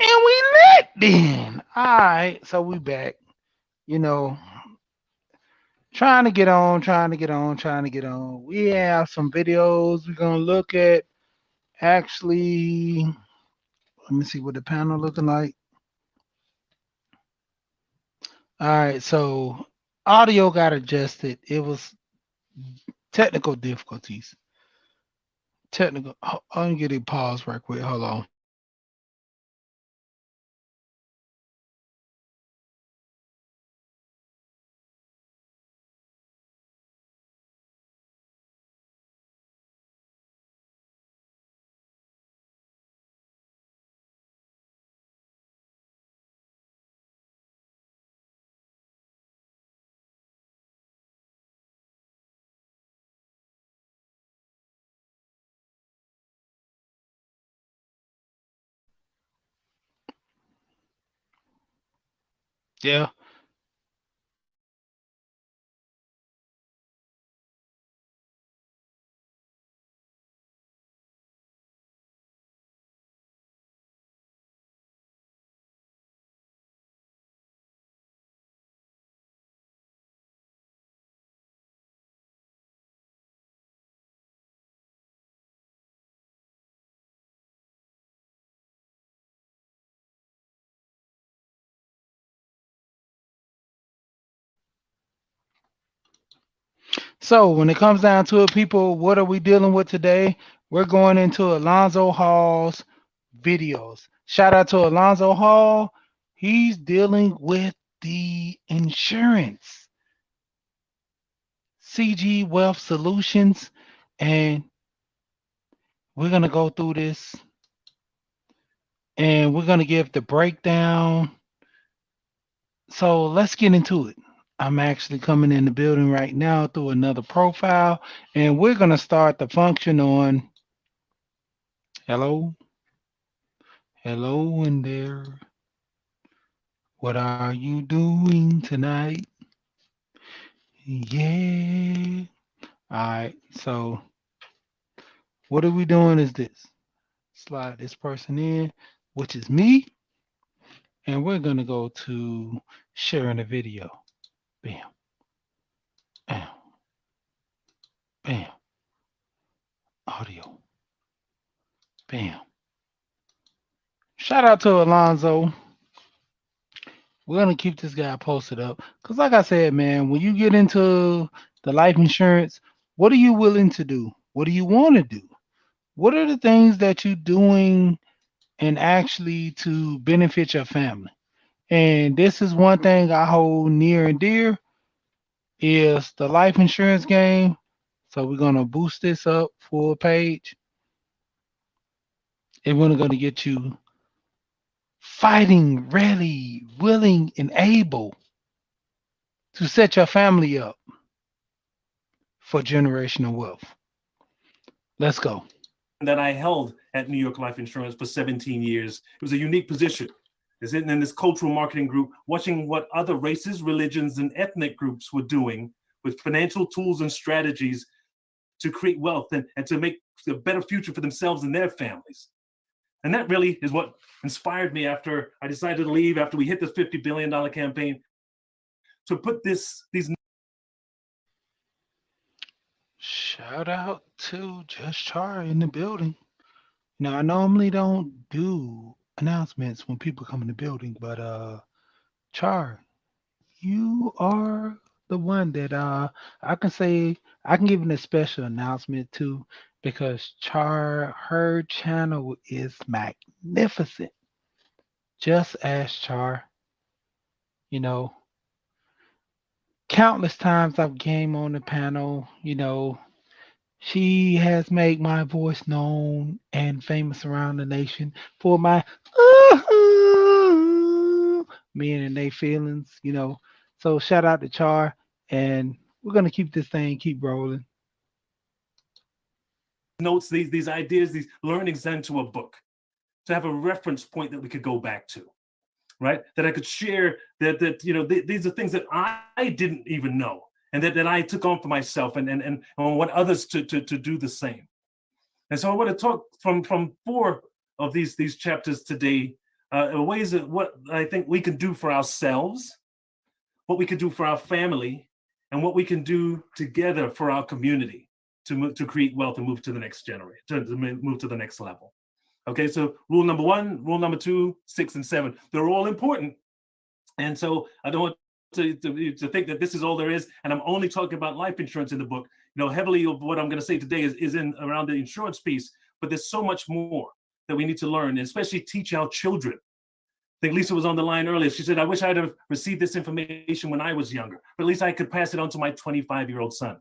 And we lit then. All right, so we back. You know, trying to get on, trying to get on, trying to get on. We have some videos we're gonna look at. Actually, let me see what the panel looking like. All right, so audio got adjusted. It was technical difficulties. Technical. I'm gonna get a pause right quick. Hold on. Yeah. So when it comes down to it, people, what are we dealing with today? We're going into Alonzo Hall's videos. Shout out to Alonzo Hall. He's dealing with the insurance, CG Wealth Solutions, and we're gonna go through this and we're gonna give the breakdown. So let's get into it. I'm actually coming in the building right now through another profile, and we're gonna start the function on hello, hello in there. What are you doing tonight? Yeah. All right. So what are we doing is this. Slide this person in, which is me, and we're gonna go to sharing the video. Bam, bam, bam, audio, bam. Shout out to Alonzo. We're gonna keep this guy posted up. Cause like I said, man, when you get into the life insurance, what are you willing to do? What do you want to do? What are the things that you're doing and actually to benefit your family? And this is one thing I hold near and dear is the life insurance game. So we're gonna boost this up full page, and we're gonna get you fighting, ready, willing, and able to set your family up for generational wealth. Let's go. That I held at New York Life Insurance for 17 years. It was a unique position. Sitting in this cultural marketing group, watching what other races, religions, and ethnic groups were doing with financial tools and strategies to create wealth and to make a better future for themselves and their families. And that really is what inspired me after I decided to leave, after we hit this $50 billion campaign, to put these. Shout out to Just Char in the building. Now I normally don't do announcements when people come in the building, but Char, you are the one that I can say I can give an special announcement to because Char her channel is magnificent. Just as Char, you know, countless times I've came on the panel, she has made my voice known and famous around the nation for my me and they feelings. So shout out to Char, and we're gonna keep this thing keep rolling. Notes, these ideas, these learnings into a book, to have a reference point that we could go back to, right? That I could share these are things that I didn't even know, and that I took on for myself, and I want others to do the same. And so I want to talk from four of these chapters today ways of what I think we can do for ourselves, what we can do for our family, and what we can do together for our community to create wealth and move to the next generation, to move to the next level. Okay, so rule number 1, rule number 2, 6, and 7, they're all important. And so I don't want to think that this is all there is, and I'm only talking about life insurance in the book. Heavily of what I'm going to say today is in around the insurance piece, but there's so much more that we need to learn, and especially teach our children. I think Lisa was on the line earlier. She said, I wish I'd have received this information when I was younger, but at least I could pass it on to my 25-year-old son.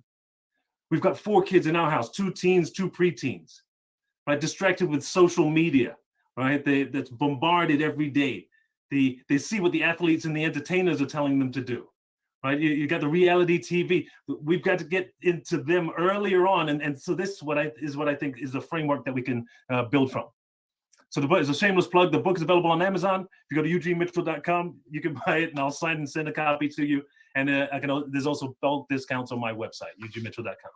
We've got 4 kids in our house, 2 teens, 2 preteens, right? Distracted with social media, right? That's bombarded every day. They see what the athletes and the entertainers are telling them to do, right? You got the reality TV. We've got to get into them earlier on. And so this is what I think is the framework that we can build from. So the book is a shameless plug. The book is available on Amazon. If you go to eugenemitchell.com, you can buy it, and I'll sign and send a copy to you. And there's also bulk discounts on my website, eugenemitchell.com.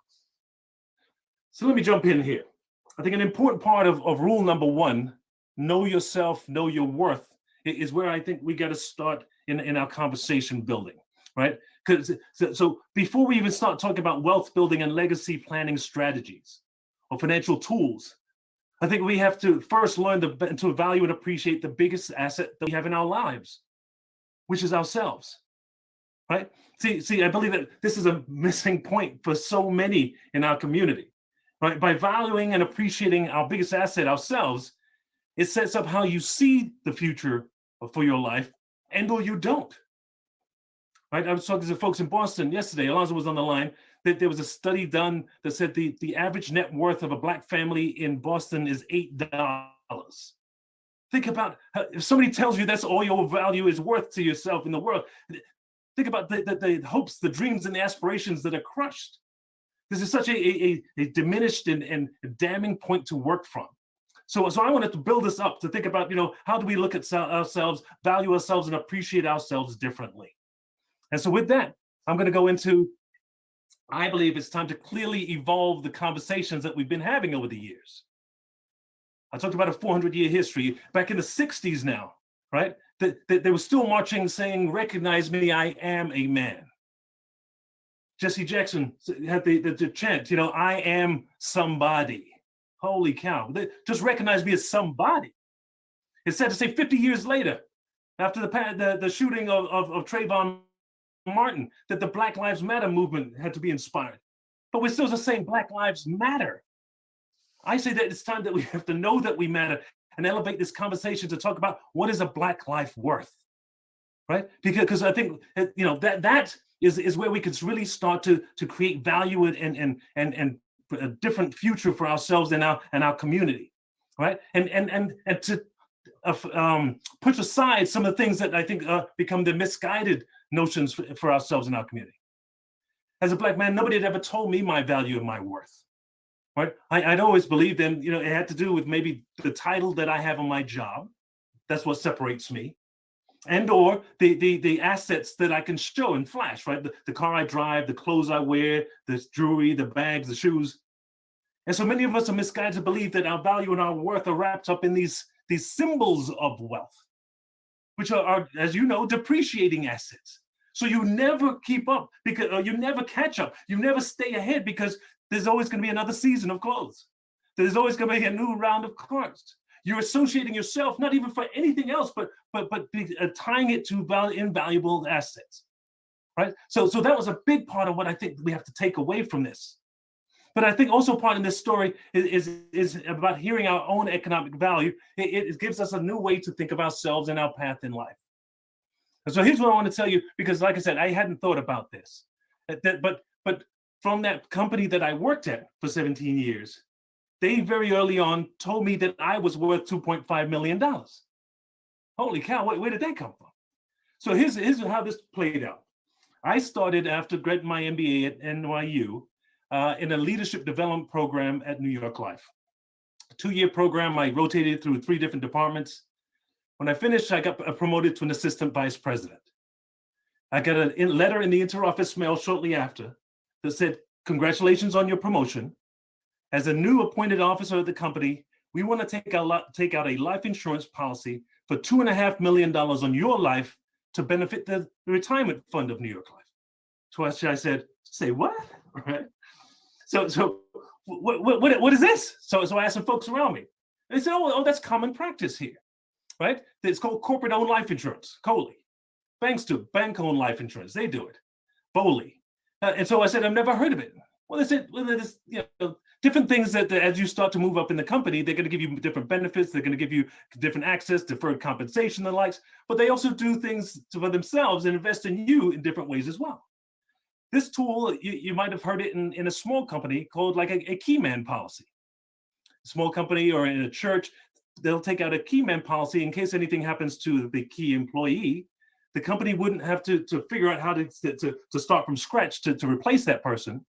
So let me jump in here. I think an important part of rule number 1, know yourself, know your worth, is where I think we got to start in our conversation building, right? Because so before we even start talking about wealth building and legacy planning strategies or financial tools, I think we have to first learn to value and appreciate the biggest asset that we have in our lives, which is ourselves, right? See, I believe that this is a missing point for so many in our community, right? By valuing and appreciating our biggest asset, ourselves, it sets up how you see the future for your life, and or you don't, right? I was talking to folks in Boston yesterday. Alonzo was on the line. That there was a study done that said the average net worth of a Black family in Boston is $8. Think about if somebody tells you that's all your value is worth to yourself in the world. Think about the hopes, the dreams, and the aspirations that are crushed. This is such a diminished and damning point to work from. So I wanted to build this up to think about, how do we look at ourselves, value ourselves, and appreciate ourselves differently. And so with that, I'm going to go into, I believe it's time to clearly evolve the conversations that we've been having over the years. I talked about a 400-year history. Back in the 60s now, right? They were still marching saying, recognize me, I am a man. Jesse Jackson had the chant, I am somebody. Holy cow, just recognize me as somebody. It's sad to say 50 years later, after the shooting of Trayvon Martin, that the Black Lives Matter movement had to be inspired. But we're still just saying Black Lives Matter. I say that it's time that we have to know that we matter and elevate this conversation to talk about what is a Black life worth, right? Because I think, that is where we can really start to create value and a different future for ourselves and our community, right? And to push aside some of the things that I think become the misguided notions for ourselves and our community. As a Black man, nobody had ever told me my value and my worth, right? I'd always believed in, it had to do with maybe the title that I have on my job. That's what separates me. And or the assets that I can show and flash, right? The car I drive, the clothes I wear, the jewelry, the bags, the shoes. And so many of us are misguided to believe that our value and our worth are wrapped up in these symbols of wealth, which are, as you know, depreciating assets. So you never keep up because you never catch up. You never stay ahead because there's always going to be another season of clothes. There's always going to be a new round of cars. You're associating yourself, not even for anything else, but tying it to invaluable assets, right? So that was a big part of what I think we have to take away from this. But I think also part of this story is about hearing our own economic value. It gives us a new way to think of ourselves and our path in life. And so here's what I want to tell you, because like I said, I hadn't thought about this. But from that company that I worked at for 17 years, they very early on told me that I was worth $2.5 million. Holy cow, where did that come from? So here's how this played out. I started after getting my MBA at NYU in a leadership development program at New York Life. A 2-year program, I rotated through 3 different departments. When I finished, I got promoted to an assistant vice president. I got a letter in the interoffice mail shortly after that said, congratulations on your promotion. As a new appointed officer of the company, we want to take out a life insurance policy for $2.5 million on your life to benefit the retirement fund of New York Life. So I said, say what? All right. So what is this? So I asked some folks around me. They said, oh, that's common practice here, right? It's called corporate-owned life insurance, COLI. Banks do bank-owned life insurance. They do it. BOLI. And so I said, I've never heard of it. Well, they said, well, there's different things that as you start to move up in the company, they're going to give you different benefits. They're going to give you different access, deferred compensation and the likes. But they also do things for themselves and invest in you in different ways as well. This tool, you might have heard it in a small company called like a key man policy. A small company or in a church, they'll take out a key man policy in case anything happens to the key employee. The company wouldn't have to figure out how to start from scratch to replace that person.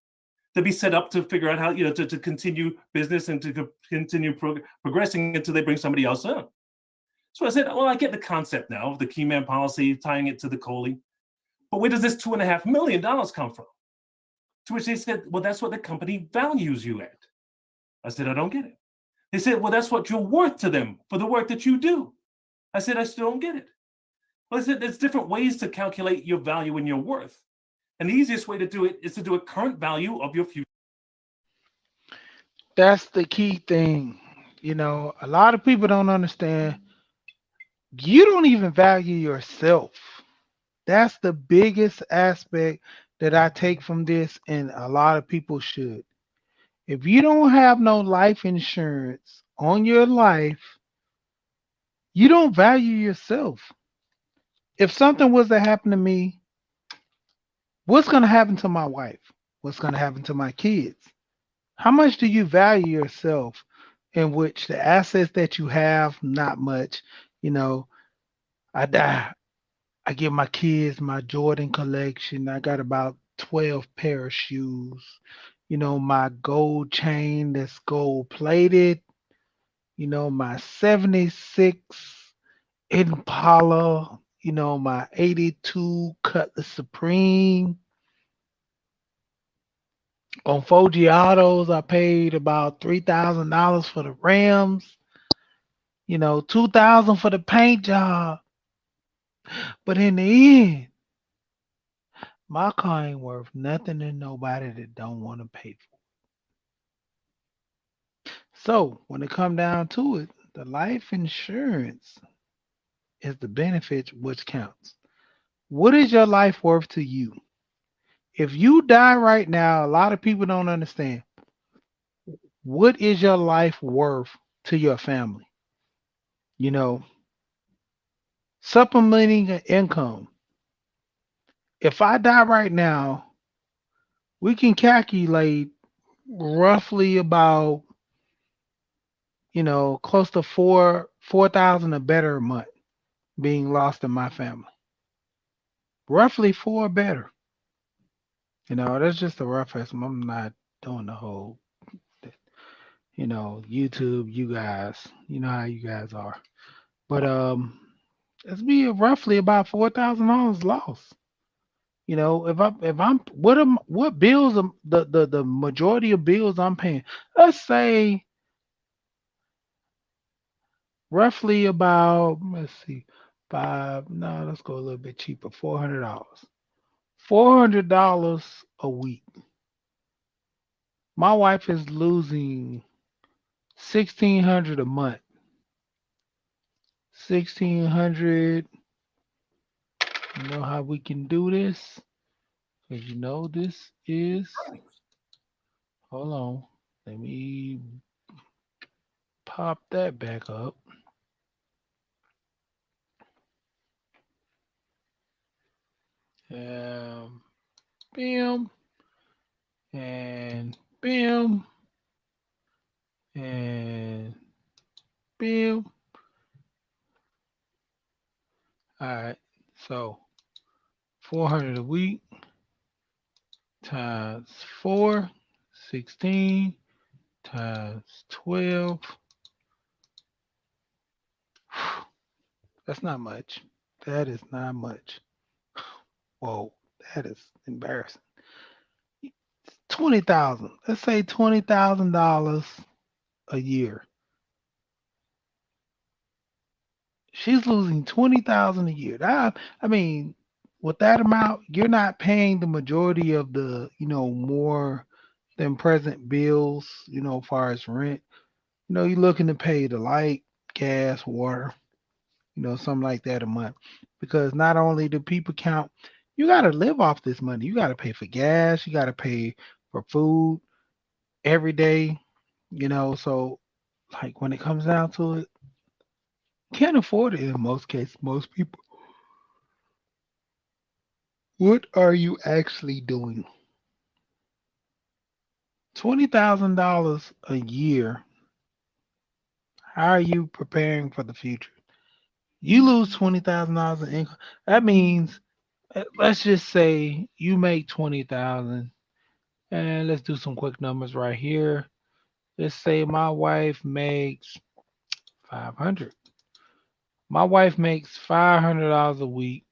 They'll be set up to figure out how to continue business and to continue progressing until they bring somebody else in. So I said, well, I get the concept now of the key man policy, tying it to the COLI. But where does this $2.5 million come from? To which they said, well, that's what the company values you at. I said, I don't get it. They said, well, that's what you're worth to them for the work that you do. I said, I still don't get it. Well, I said, there's different ways to calculate your value and your worth. And the easiest way to do it is to do a current value of your future. That's the key thing. A lot of people don't understand. You don't even value yourself. That's the biggest aspect that I take from this, and a lot of people should. If you don't have no life insurance on your life, you don't value yourself. If something was to happen to me, what's going to happen to my wife? What's going to happen to my kids? How much do you value yourself? In which the assets that you have, not much. You know, I die. I give my kids my Jordan collection. I got about 12 pair of shoes. My gold chain that's gold plated. My 76 Impala. My 82 Cutlass Supreme. On Foggiatos, I paid about $3,000 for the rims. 2,000 for the paint job. But in the end, my car ain't worth nothing to nobody that don't want to pay for it. So when it come down to it, the life insurance is the benefit which counts. What is your life worth to you? If you die right now, a lot of people don't understand. What is your life worth to your family? You know, supplementing an income. If I die right now, we can calculate roughly about close to 4,000 or better a month being lost in my family. Roughly four or better. That's just a rough estimate. I'm not doing the whole, YouTube. You guys, you know how you guys are. But it's be roughly about $4,000 lost. If I'm what bills the majority of bills I'm paying. Let's say roughly about, let's see, five. No, let's go a little bit cheaper. $400. $400 a week. My wife is losing 1,600 a month. 1,600. You know how we can do this? Because this is. Hold on. Let me pop that back up. Um, bam, and bam, and bam. All right. So 400 a week times 4, 16 times 12. That's not much. That is not much. Whoa, that is embarrassing. 20,000. Let's say $20,000 a year. She's losing 20,000 a year. I mean, with that amount, you're not paying the majority of the, more than present bills, as far as rent. You're looking to pay the light, gas, water, something like that a month. Because not only do people count, you got to live off this money. You got to pay for gas, you got to pay for food every day, so like when it comes down to it, can't afford it in most cases, most people. What are you actually doing? $20,000 a year. How are you preparing for the future? You lose $20,000 in income. That means, let's just say you make 20,000, and let's do some quick numbers right here. Let's say my wife makes 500. My wife makes $500 a week.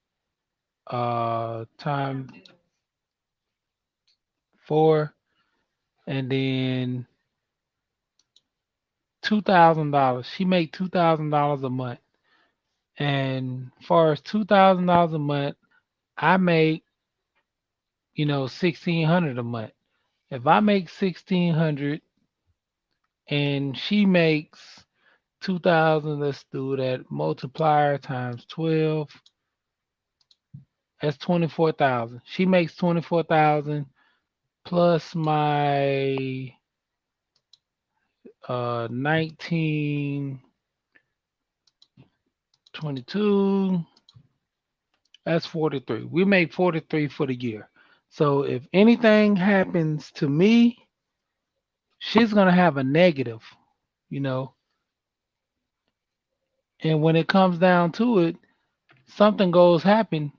Times four, and then $2,000. She make $2,000 a month. And far as $2,000 a month, I make 1,600 a month. If I make 1,600 and she makes 2,000, let's do that multiplier times 12. That's 24,000. She makes 24,000 plus my 1922. That's 43. We make 43 for the year. So if anything happens to me, she's gonna have a negative, you know. And when it comes down to it, something goes happen,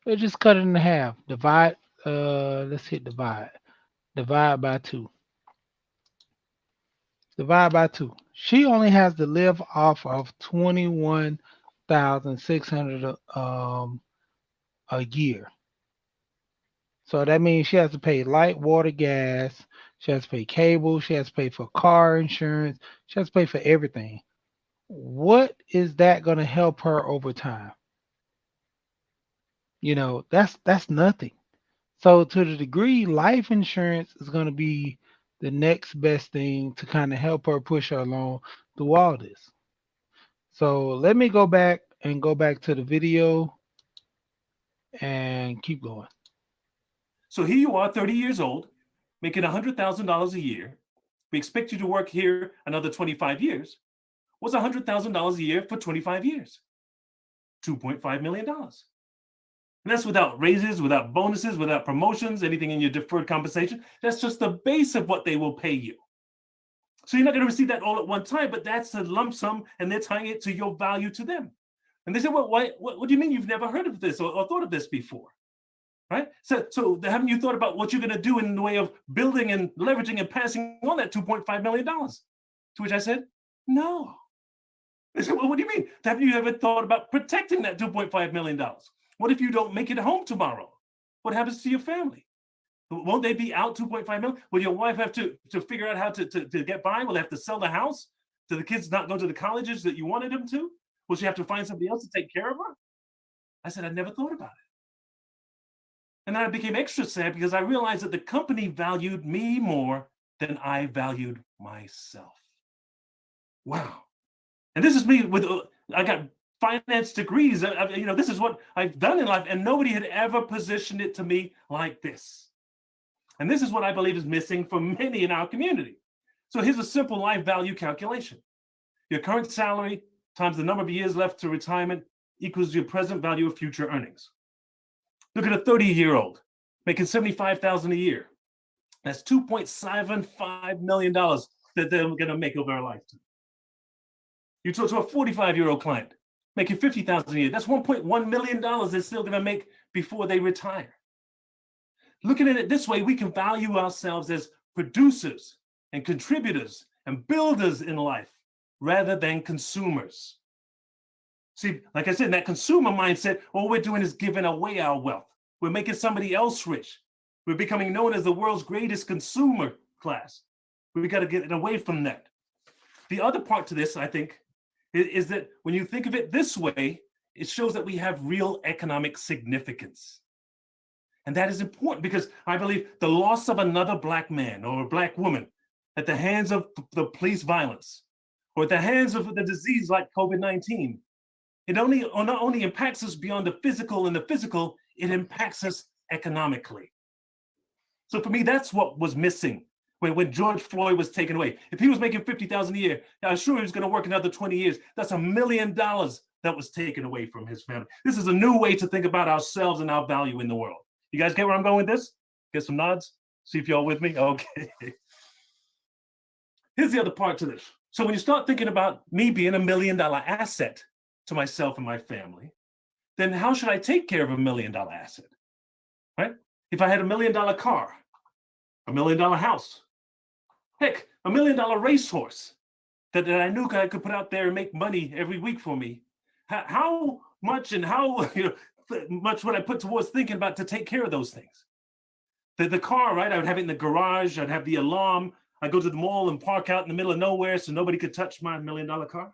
they just cut it in half. Divide. Let's hit divide. Divide by two. Divide by two. She only has to live off of 21,600 a year. So that means she has to pay light, water, gas. She has to pay cable. She has to pay for car insurance. She has to pay for everything. What is that going to help her over time? That's nothing. So to the degree life insurance is going to be the next best thing to kind of help her push her along through all this. So let me go back to the video and keep going. So here you are, 30 years old, making $100,000 a year. We expect you to work here another 25 years. What's $100,000 a year for 25 years? $2.5 million. And that's without raises, without bonuses, without promotions, anything in your deferred compensation. That's just the base of what they will pay you. So you're not going to receive that all at one time, but that's a lump sum, and they're tying it to your value to them. And they say, well, what do you mean you've never heard of this or thought of this before? Right? So haven't you thought about what you're going to do in the way of building and leveraging and passing on that $2.5 million? To which I said, no. They said, well, what do you mean? Haven't you ever thought about protecting that $2.5 million? What if you don't make it home tomorrow? What happens to your family? Won't they be out 2.5 million? Will your wife have to figure out how to get by? Will they have to sell the house? Do the kids not go to the colleges that you wanted them to? Will she have to find somebody else to take care of her? I said, I never thought about it. And then I became extra sad because I realized that the company valued me more than I valued myself. Wow. And this is me with, I got finance degrees. This is what I've done in life, and nobody had ever positioned it to me like this. And this is what I believe is missing for many in our community. So here's a simple life value calculation. Your current salary times the number of years left to retirement equals your present value of future earnings. Look at a 30-year-old making $75,000 a year. That's $2.75 million that they're going to make over a lifetime. You talk to a 45-year-old client making $50,000 a year. That's $1.1 million they're still going to make before they retire. Looking at it this way, we can value ourselves as producers and contributors and builders in life rather than consumers. See, like I said, in that consumer mindset, all we're doing is giving away our wealth. We're making somebody else rich. We're becoming known as the world's greatest consumer class. We got to get away from that. The other part to this, I think, is that when you think of it this way, it shows that we have real economic significance. And that is important because I believe the loss of another Black man or a Black woman at the hands of the police violence or at the hands of the disease like COVID-19, it not only impacts us beyond the physical and the physical, it impacts us economically. So for me, that's what was missing when George Floyd was taken away. If he was making $50,000 a year, I'm sure he was going to work another 20 years. That's $1 million that was taken away from his family. This is a new way to think about ourselves and our value in the world. You guys get where I'm going with this? Get some nods? See if y'all with me? Okay. Here's the other part to this. So when you start thinking about me being $1 million asset to myself and my family, then how should I take care of $1 million asset? Right? If I had $1 million car, $1 million house, heck, $1 million racehorse that I knew I could put out there and make money every week for me, how much and how much would I put towards thinking about to take care of those things? The car, right? I would have it in the garage. I'd have the alarm. I'd go to the mall and park out in the middle of nowhere so nobody could touch my $1 million car.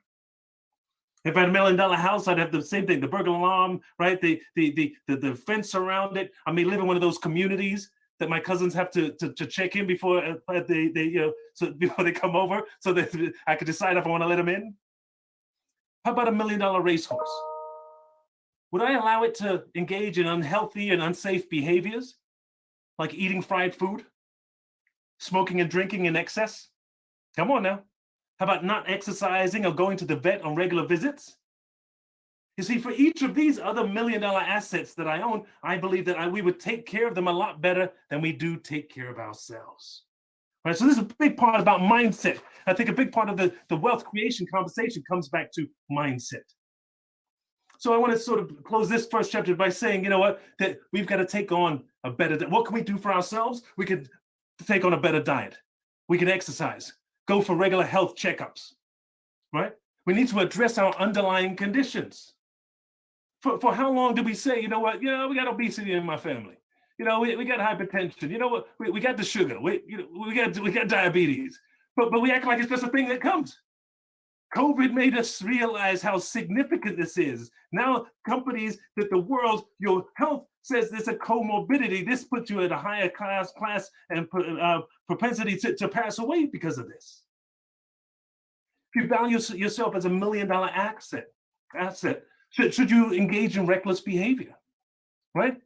If I had $1 million house, I'd have the same thing, the burglar alarm, right? The fence around it. I may live in one of those communities that my cousins have to check in before so before they come over, so that I could decide if I want to let them in. How about $1 million racehorse? Would I allow it to engage in unhealthy and unsafe behaviors, like eating fried food, smoking and drinking in excess? Come on now. How about not exercising or going to the vet on regular visits? You see, for each of these other $1 million assets that I own, I believe that we would take care of them a lot better than we do take care of ourselves. Right? So this is a big part about mindset. I think a big part of the wealth creation conversation comes back to mindset. So I want to sort of close this first chapter by saying, you know what, that we've got to take on a better, what can we do for ourselves? We could take on a better diet. We can exercise, go for regular health checkups, right? We need to address our underlying conditions. For how long do we say, you know what, yeah, we got obesity in my family. You know, we got hypertension. You know what, we got the sugar. We got diabetes. But we act like it's just a thing that comes. COVID made us realize how significant this is. Now, companies that the world, your health says there's a comorbidity. This puts you at a higher class and propensity to pass away because of this. If you value yourself as $1 million asset, should you engage in reckless behavior? Right?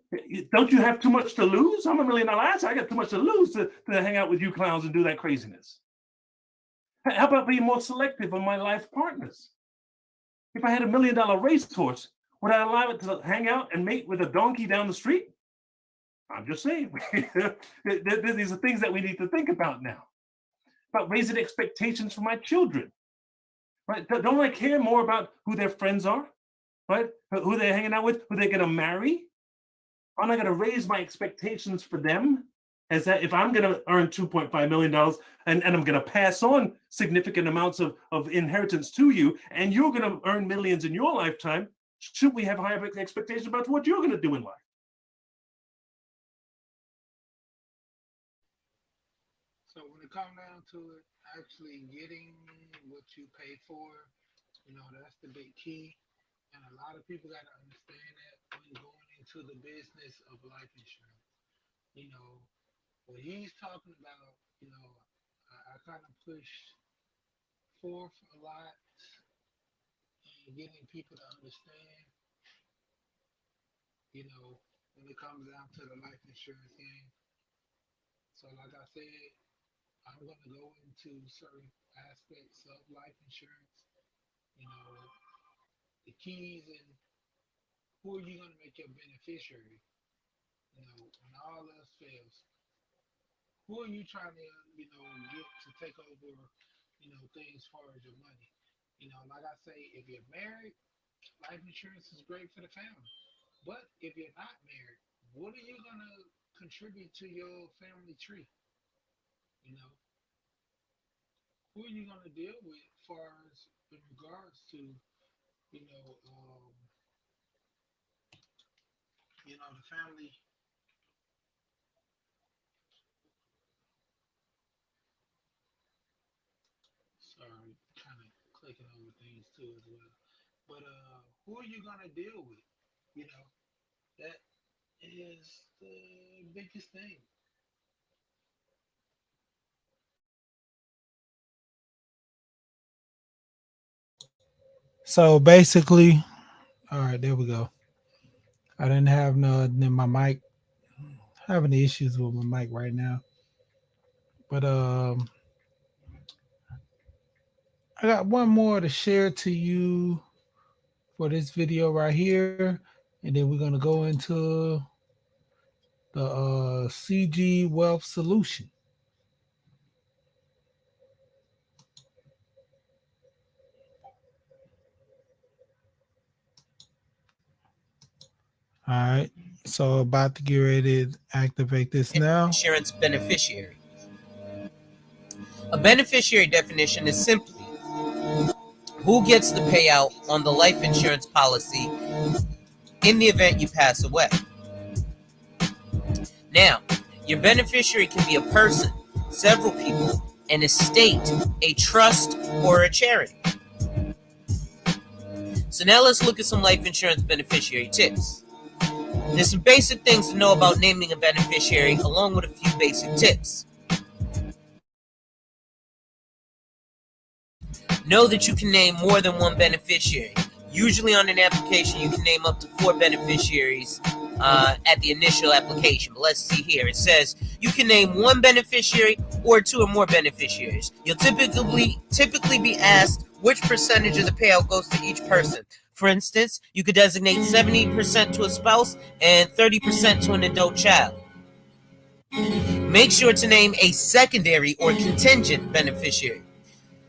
Don't you have too much to lose? I'm $1 million asset. I got too much to lose to hang out with you clowns and do that craziness. How about being more selective on my life partners? If I had $1 million racehorse, would I allow it to hang out and mate with a donkey down the street? I'm just saying. These are things that we need to think about now. About raising expectations for my children. Right? Don't I care more about who their friends are? Right? Who they're hanging out with, who they're going to marry? Aren't I going to raise my expectations for them? As that if I'm going to earn $2.5 million and I'm going to pass on significant amounts of inheritance to you, and you're going to earn millions in your lifetime, should we have higher expectations about what you're going to do in life? So when it comes down to it, actually getting what you pay for, that's the big key. And a lot of people got to understand that when going into the business of life insurance. You know, what he's talking about, I kind of push forth a lot and getting people to understand, you know, when it comes down to the life insurance game. So, like I said, I'm going to go into certain aspects of life insurance, you know, the keys and who are you going to make your beneficiary, when all else fails. Who are you trying to, get to take over, things as far as your money? Like I say, if you're married, life insurance is great for the family. But if you're not married, what are you gonna contribute to your family tree? You know, who are you gonna deal with as far as in regards to, you know, um, the family. Sorry, trying to taking over things too as well. But who are you gonna deal with? You know, that is the biggest thing. So basically, all right, there we go. I didn't have no then my mic having issues with my mic right now. But I got one more to share to you for this video right here, and then we're gonna go into the CG Wealth Solution. All right, so about to get ready to activate this now. Insurance beneficiary. A beneficiary definition is simply who gets the payout on the life insurance policy in the event you pass away. Now, your beneficiary can be a person, several people, an estate, a trust, or a charity. So now let's look at some life insurance beneficiary tips. There's some basic things to know about naming a beneficiary, along with a few basic tips. Know that you can name more than one beneficiary. Usually on an application, you can name up to 4 beneficiaries at the initial application. But let's see here. It says you can name 1 beneficiary or 2 or more beneficiaries. You'll typically be asked which percentage of the payout goes to each person. For instance, you could designate 70% to a spouse and 30% to an adult child. Make sure to name a secondary or contingent beneficiary.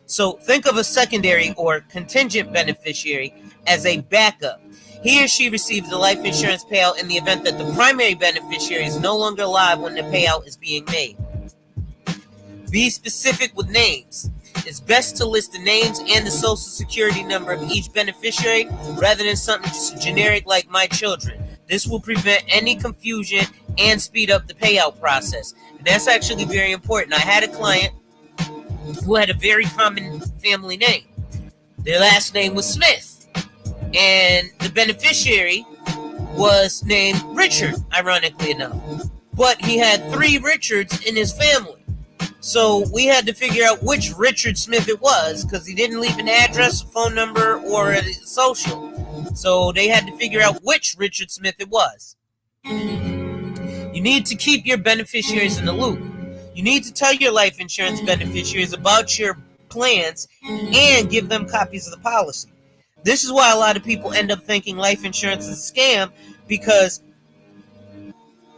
So think of a secondary or contingent beneficiary as a backup. He or she receives the life insurance payout in the event that the primary beneficiary is no longer alive when the payout is being made. Be specific with names. It's best to list the names and the social security number of each beneficiary rather than something just generic like my children. This will prevent any confusion and speed up the payout process. And that's actually very important. I had a client who had a very common family name. Their last name was Smith, and the beneficiary was named Richard, ironically enough. But he had 3 Richards in his family. So we had to figure out which Richard Smith it was, because he didn't leave an address, a phone number, or a social. So they had to figure out which Richard Smith it was. You need to keep your beneficiaries in the loop. You need to tell your life insurance beneficiaries about your plans and give them copies of the policy. This is why a lot of people end up thinking life insurance is a scam, because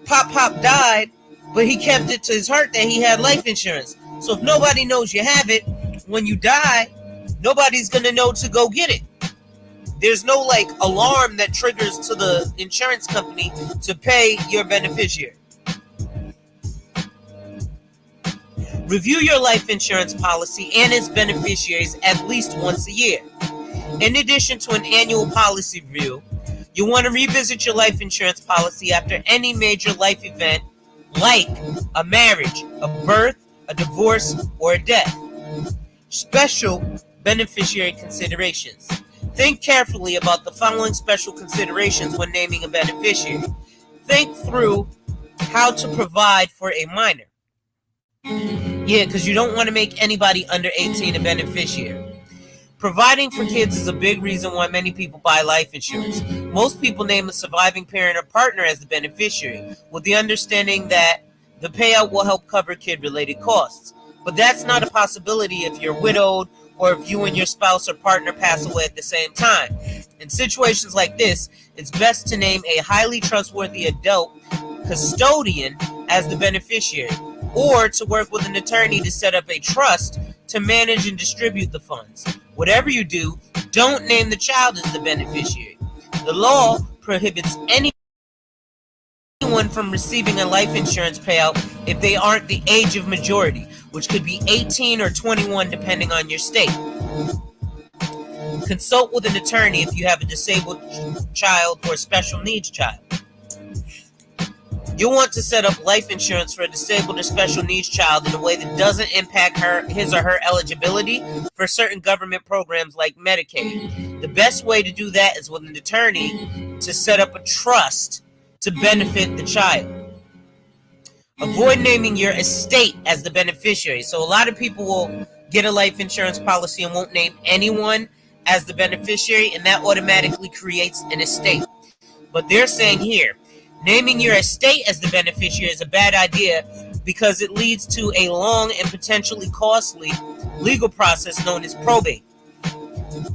Pop died, but he kept it to his heart that he had life insurance. So if nobody knows you have it, when you die, nobody's going to know to go get it. There's no like alarm that triggers to the insurance company to pay your beneficiary. Review your life insurance policy and its beneficiaries at least once a year. In addition to an annual policy review, you want to revisit your life insurance policy after any major life event like a marriage, a birth, a divorce, or a death. Special beneficiary considerations. Think carefully about the following special considerations when naming a beneficiary. Think through how to provide for a minor. Yeah, because you don't want to make anybody under 18 a beneficiary. Providing for kids is a big reason why many people buy life insurance. Most people name a surviving parent or partner as the beneficiary, with the understanding that the payout will help cover kid-related costs. But that's not a possibility if you're widowed or if you and your spouse or partner pass away at the same time. In situations like this, it's best to name a highly trustworthy adult custodian as the beneficiary, or to work with an attorney to set up a trust to manage and distribute the funds. Whatever you do, don't name the child as the beneficiary. The law prohibits anyone from receiving a life insurance payout if they aren't the age of majority, which could be 18 or 21 depending on your state. Consult with an attorney if you have a disabled child or special needs child. You'll want to set up life insurance for a disabled or special needs child in a way that doesn't impact his or her eligibility for certain government programs like Medicaid. The best way to do that is with an attorney to set up a trust to benefit the child. Avoid naming your estate as the beneficiary. So a lot of people will get a life insurance policy and won't name anyone as the beneficiary, and that automatically creates an estate. But they're saying here, naming your estate as the beneficiary is a bad idea because it leads to a long and potentially costly legal process known as probate.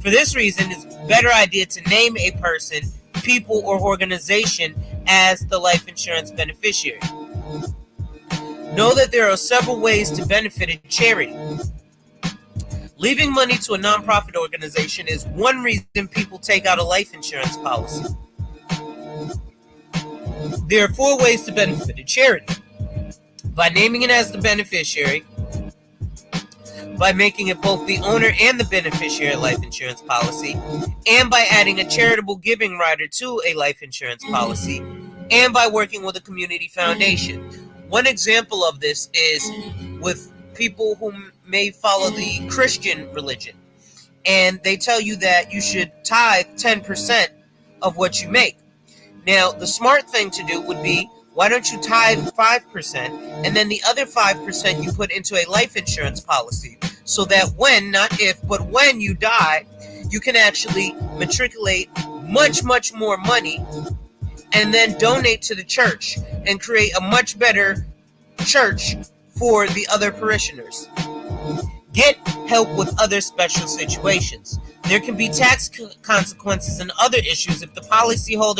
For this reason, it's a better idea to name a person, people, or organization as the life insurance beneficiary. Know that there are several ways to benefit a charity. Leaving money to a nonprofit organization is one reason people take out a life insurance policy. There are 4 ways to benefit a charity: by naming it as the beneficiary, by making it both the owner and the beneficiary life insurance policy, and by adding a charitable giving rider to a life insurance policy, and by working with a community foundation. One example of this is with people who may follow the Christian religion, and they tell you that you should tithe 10% of what you make. Now, the smart thing to do would be, why don't you tithe 5%, and then the other 5% you put into a life insurance policy, so that when, not if, but when you die, you can actually matriculate much, much more money and then donate to the church and create a much better church for the other parishioners. Get help with other special situations. There can be tax consequences and other issues if the policyholder.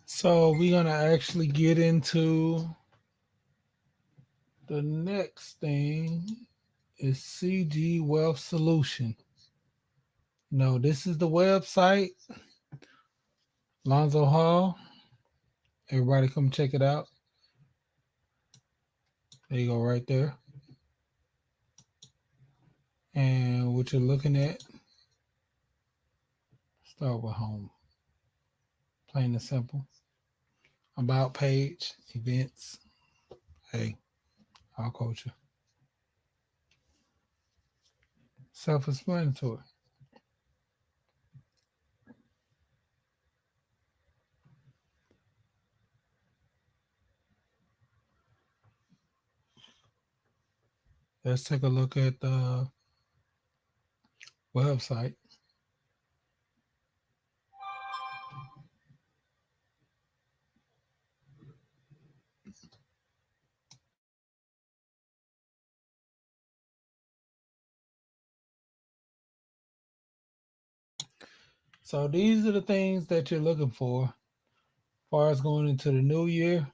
So we're gonna actually get into the next thing is CG Wealth Solution. No, this is the website, Alonzo Hall. Everybody come check it out. There you go, right there. And what you're looking at, start with home. Plain and simple. About page, events. Hey, our culture. Self-explanatory. Let's take a look at the website. So these are the things that you're looking for as far as going into the new year.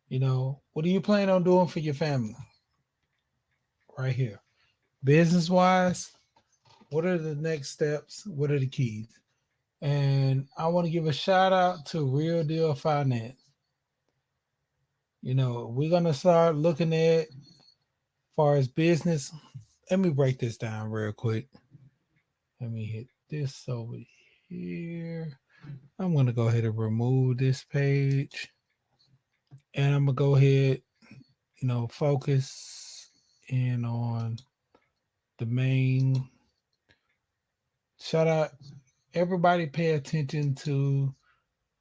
You know, what are you planning on doing for your family? Right here. Business wise, what are the next steps? What are the keys? And I want to give a shout out to Real Deal Finance. You know, we're gonna start looking at far as business. Let me break this down real quick. Let me hit this over here. I'm gonna go ahead and remove this page. And I'm gonna go ahead, focus in on the main. Shout out everybody, pay attention to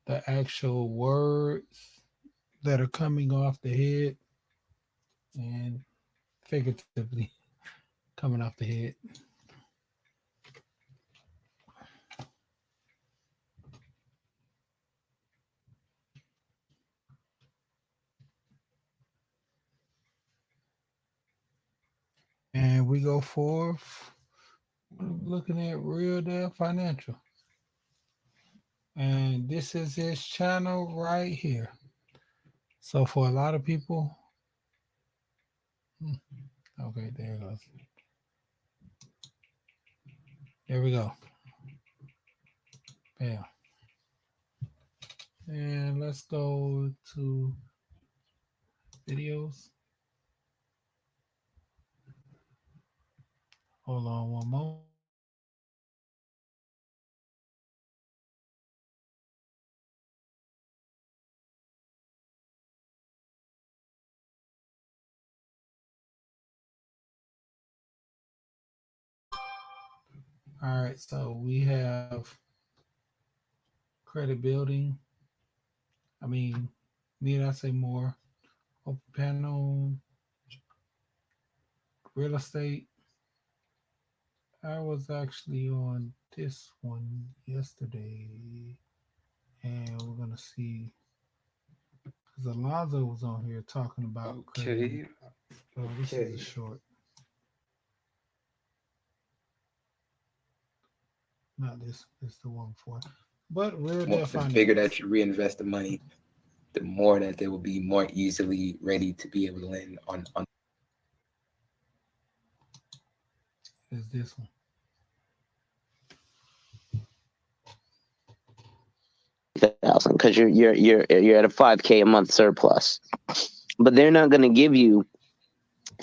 the actual words that are coming off the head and figuratively coming off the head. And we go forth looking at Real Deal Financial. And this is his channel right here. So for a lot of people, okay, there it goes. There we go. Bam. And let's go to videos. Hold on one moment. All right, so we have credit building. Need I say more? Open panel, real estate. I was actually on this one yesterday, and we're gonna see because Alonzo was on here talking about credit. Oh, this is a short. Not this. It's the one before. But real deal The finance. bigger that you reinvest the money, the more that they will be more easily ready to be able to land on. Is this one? Because you're at a 5K a month surplus, but they're not going to give you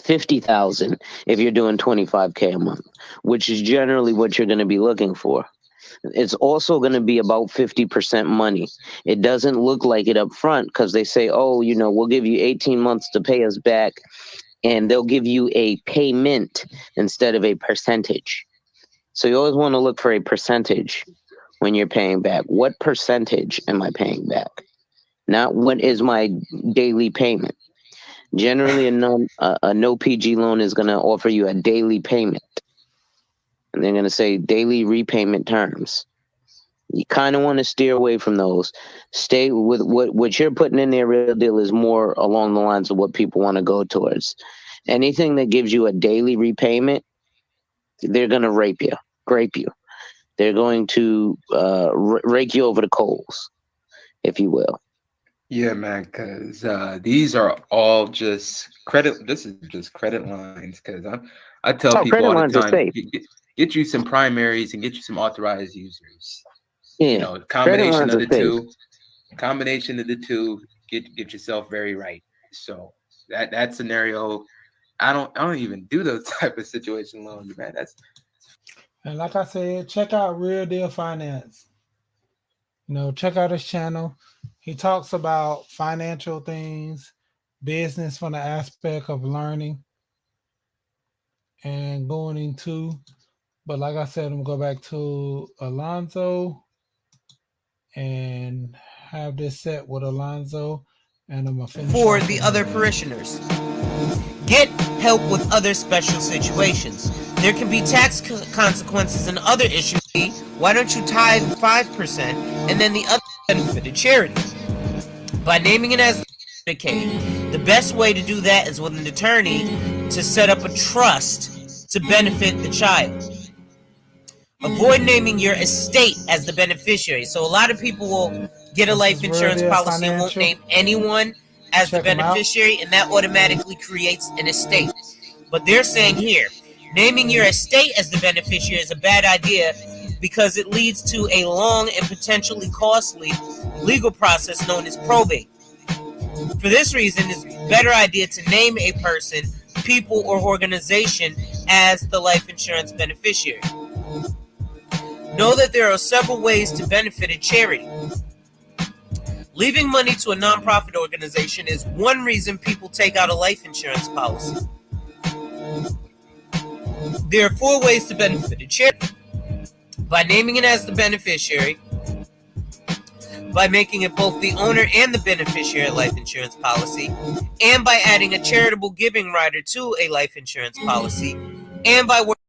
50,000 if you're doing 25K a month, which is generally what you're going to be looking for. It's also going to be about 50% money. It doesn't look like it up front because they say, oh, we'll give you 18 months to pay us back, and they'll give you a payment instead of a percentage. So you always want to look for a percentage when you're paying back. What percentage am I paying back? Not what is my daily payment. Generally, a no PG loan is going to offer you a daily payment. And they're going to say daily repayment terms. You kind of want to steer away from those. Stay with what you're putting in there. Real deal is more along the lines of what people want to go towards. Anything that gives you a daily repayment, they're going to grape you. They're going to rake you over the coals, if you will. Yeah, man, because these are all just credit. This is just credit lines. Because I tell people credit all the lines are time, safe. get you some primaries and get you some authorized users. Yeah, Combination of the two. Combination of the two. Get yourself very right. So that scenario, I don't even do those type of situation loans, man. And like I said, check out Real Deal Finance. Check out his channel. He talks about financial things, business from the aspect of learning and going into. But like I said, I'm going to go back to Alonzo and have this set with Alonzo. And I'm going to finish for the other parishioners. Get help with other special situations. There can be tax consequences and other issues. Why don't you tithe 5% and then the other benefit to charity? By naming it as Medicaid, the best way to do that is with an attorney to set up a trust to benefit the child. Avoid naming your estate as the beneficiary. So a lot of people will get a life insurance policy and won't name anyone as the beneficiary, and that automatically creates an estate. But they're saying here, naming your estate as the beneficiary is a bad idea because it leads to a long and potentially costly legal process known as probate. For this reason, it's a better idea to name a person, people, or organization as the life insurance beneficiary. Know that there are several ways to benefit a charity. Leaving money to a nonprofit organization is one reason people take out a life insurance policy. There are 4 ways to benefit a charity. By naming it as the beneficiary, by making it both the owner and the beneficiary of life insurance policy, and by adding a charitable giving rider to a life insurance policy, and by working